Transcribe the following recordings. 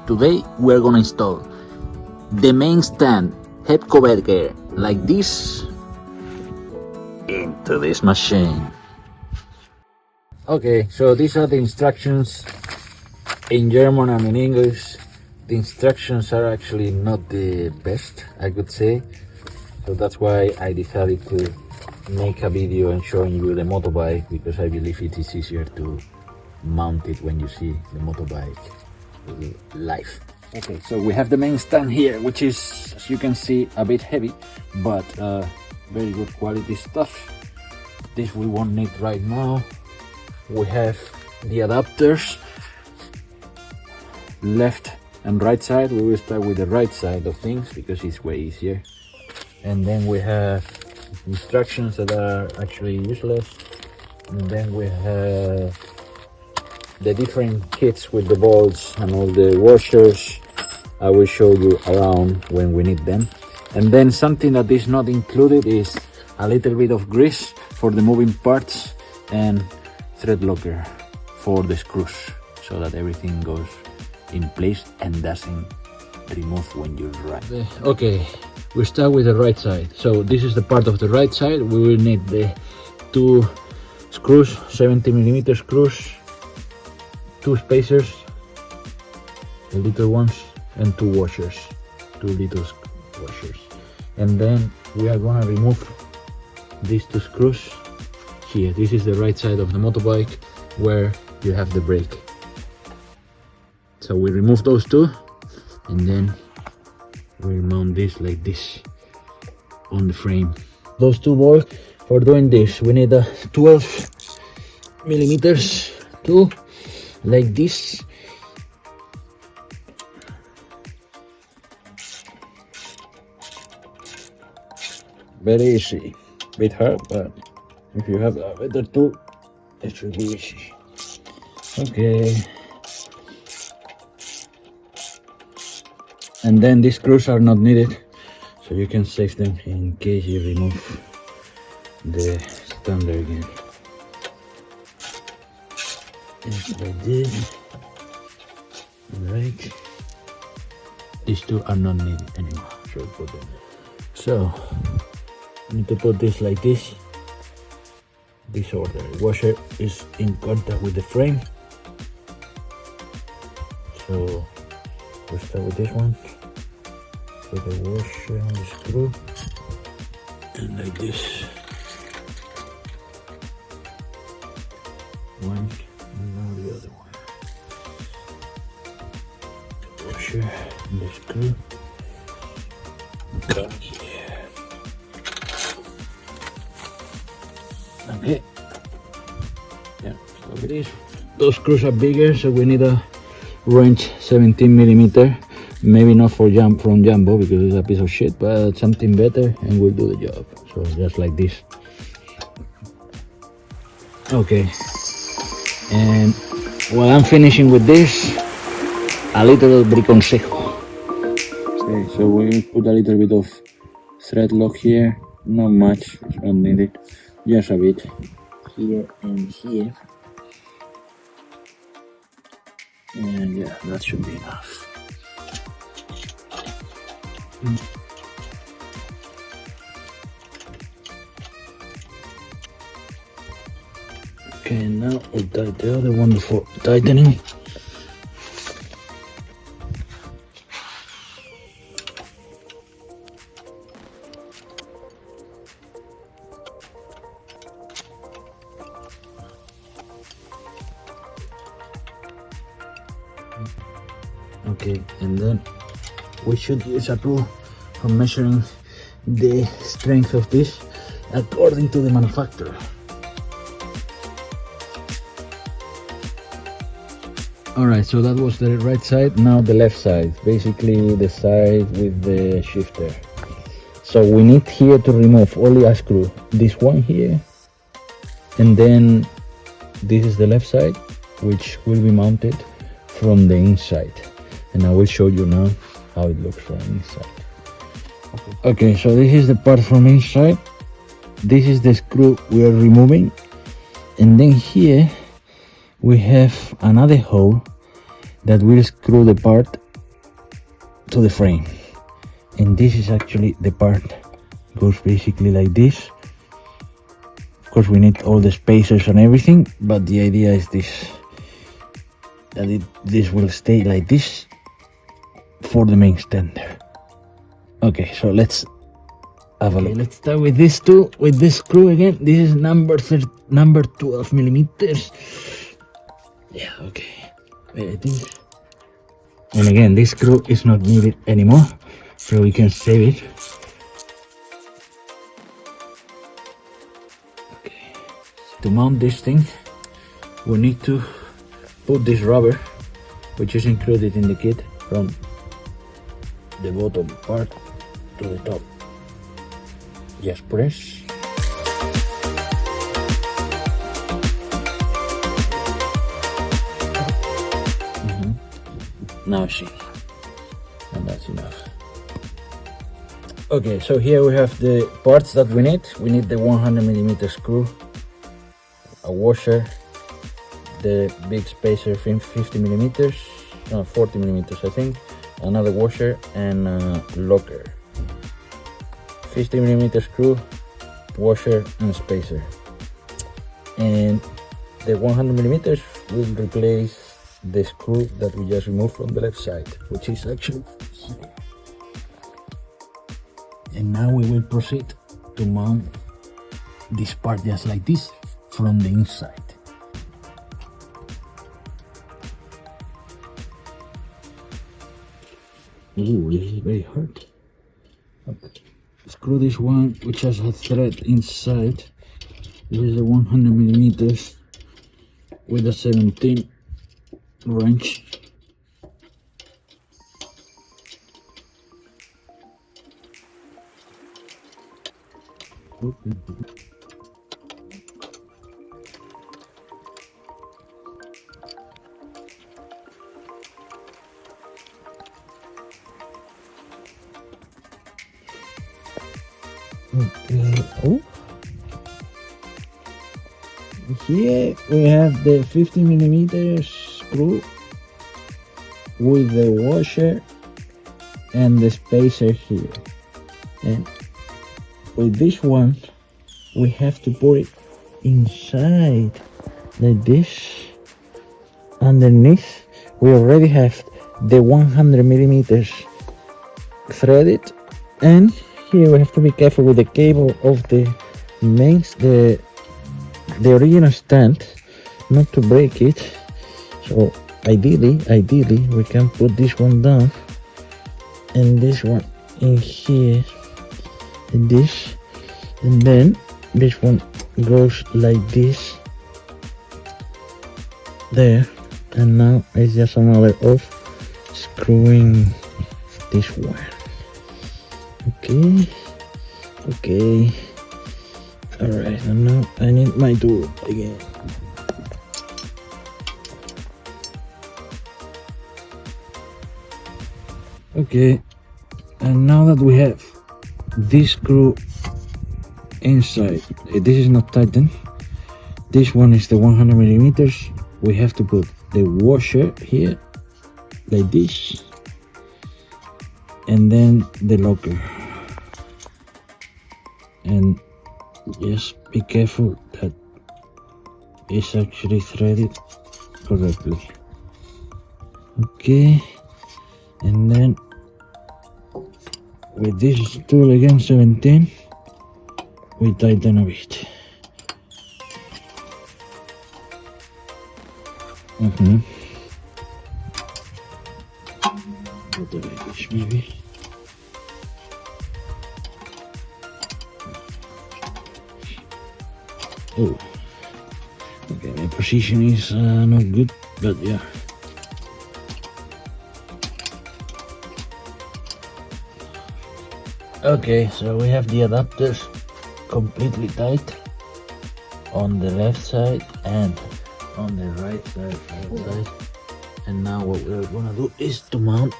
Today we're gonna install the main stand Hepco&Becker like this into this machine. Okay, so these are the instructions in German and in English. The instructions are actually not the best, I could say, so that's why I decided to make a video and showing you the motorbike, because I believe it is easier to mount it when you see the motorbike live. Okay, so we have the main stand here, which is, as you can see, a bit heavy, but very good quality stuff. This we won't need right now. We have the adapters, left and right side. We will start with the right side of things because it's way easier. And then we have instructions that are actually useless. And then we have the different kits with the bolts and all the washers. I will show you around when we need them. And then something that is not included is a little bit of grease for the moving parts and thread locker for the screws, so that everything goes in place and doesn't remove when you ride. Okay, we start with the right side. So this is the part of the right side. We will need the two screws, 70mm screws, two spacers, the little ones, and two washers, two little washers. And then we are gonna remove these two screws here. This is the right side of the motorbike where you have the brake. So we remove those two, and then we mount this like this on the frame. Those two bolts, for doing this we need a 12mm tool like this. Very easy, bit hard, but if you have a better tool, it should be easy. Okay. And then these screws are not needed, so you can save them in case you remove the stander again. Just like this. Right. These two are not needed anymore, so put them there. So I need to put this like this. This order. Washer is in contact with the frame, so we'll start with this one. Put the washer on the screw, and like this. One, and now the other one. The washer and the screw. Okay. Yeah, so it is. Those screws are bigger, so we need a wrench 17mm. Maybe not from Jumbo because it's a piece of shit, but something better and we'll do the job. So just like this. Okay. And while I'm finishing with this, a little briconsejo. Okay, so we put a little bit of thread lock here. Not much, it's not needed. Just a bit here and here. And yeah, that should be enough. Okay, now we'll tie the other one before tightening. Okay, and then we should use a tool for measuring the strength of this according to the manufacturer. Alright, so that was the right side. Now the left side, basically the side with the shifter. So we need here to remove only a screw, this one here, and then this is the left side, which will be mounted from the inside, and I will show you now how it looks from inside. Okay, so this is the part from inside. This is the screw we are removing, and then here we have another hole that will screw the part to the frame. And this is actually the part goes basically like this. Of course we need all the spacers and everything, but the idea is this, that this will stay like this for the main stand. Okay, so let's have a look. Let's start with this tool, with this screw again. This is number 12 millimeters. Yeah, okay. Wait, I think. And again, this screw is not needed anymore, so we can save it. Okay. To mount this thing, we need to put this rubber, which is included in the kit, from the bottom part to the top. Just press. Now see, and that's enough. Okay, so here we have the parts that we need. We need the 100 millimeter screw, a washer, the big spacer 50 millimeters, 40 millimeters I think, another washer, and a locker. 50 millimeter screw, washer, and spacer. And the 100 millimeters will replace the screw that we just removed from the left side, which is actually here. And now we will proceed to mount this part just like this from the inside. Ooh, this is very hard. Okay. Screw this one, which has a thread inside. This is a 100 millimeters with a 17 wrench. Okay. Oh. Here we have the 50 millimeters screw with the washer and the spacer here. And with this one, we have to put it inside like this. Underneath, we already have the 100 millimeters threaded, and here we have to be careful with the cable of the mains, the original stand, not to break it. So ideally we can put this one down and this one in here, and this, and then this one goes like this there. And now it's just a matter of screwing this one. Okay, all right, and now I need my tool again. Okay, and now that we have this screw inside, this is not tightened, this one is the 100 millimeters, we have to put the washer here like this, and then the locker. And just be careful that it's actually threaded correctly. Okay, and then with this tool again, 17, we tighten a bit. Put it like this maybe. Oh, okay, my position is not good, but yeah. Okay, so we have the adapters completely tight on the left side and on the right side. And now what we're gonna do is to mount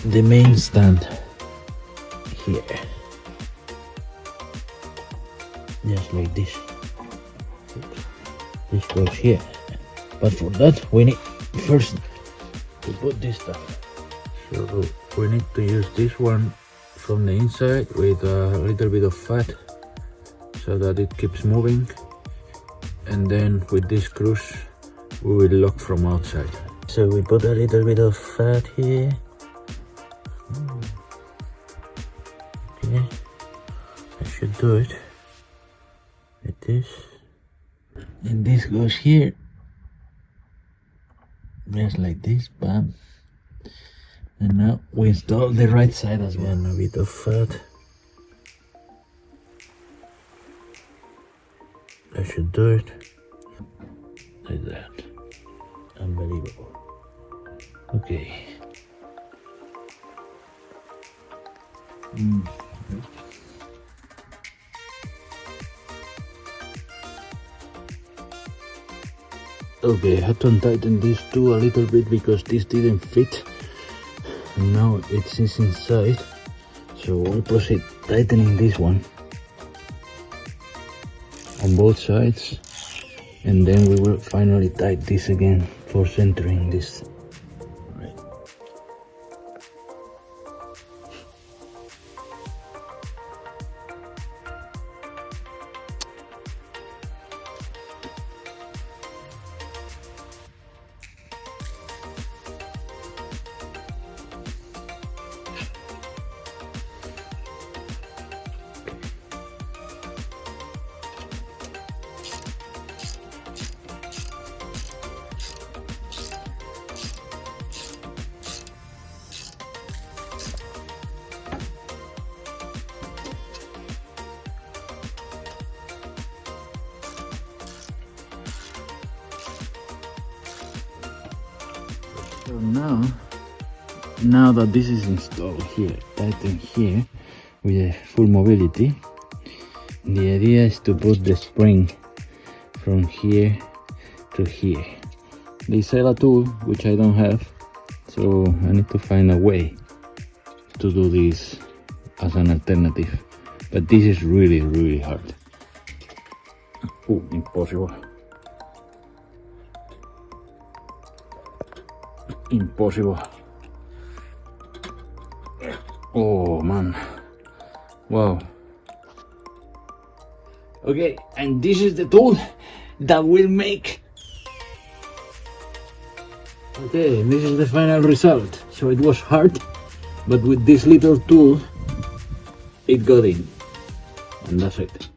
the main stand here, just like this. This goes here, but for that we need first to put this stuff So we need to use this one from the inside with a little bit of fat so that it keeps moving, and then with these screws we will lock from outside. So we put a little bit of fat here. Okay, I should do it like this, and this goes here, just like this, bam. And now we install the right side as well. And a bit of fat. I should do it like that. Unbelievable. Okay. Okay, I had to tighten these two a little bit because this didn't fit. And now it's inside, so I'll proceed tightening this one on both sides, and then we will finally tighten this again for centering this. Right. So now that this is installed here, tighten here with a full mobility, the idea is to put the spring from here to here. They sell a tool which I don't have, so I need to find a way to do this as an alternative, but this is really hard. Oh, impossible. Impossible. Oh man, wow. Okay, and this is the tool that will make. Okay, this is the final result. So it was hard, but with this little tool it got in, and that's it.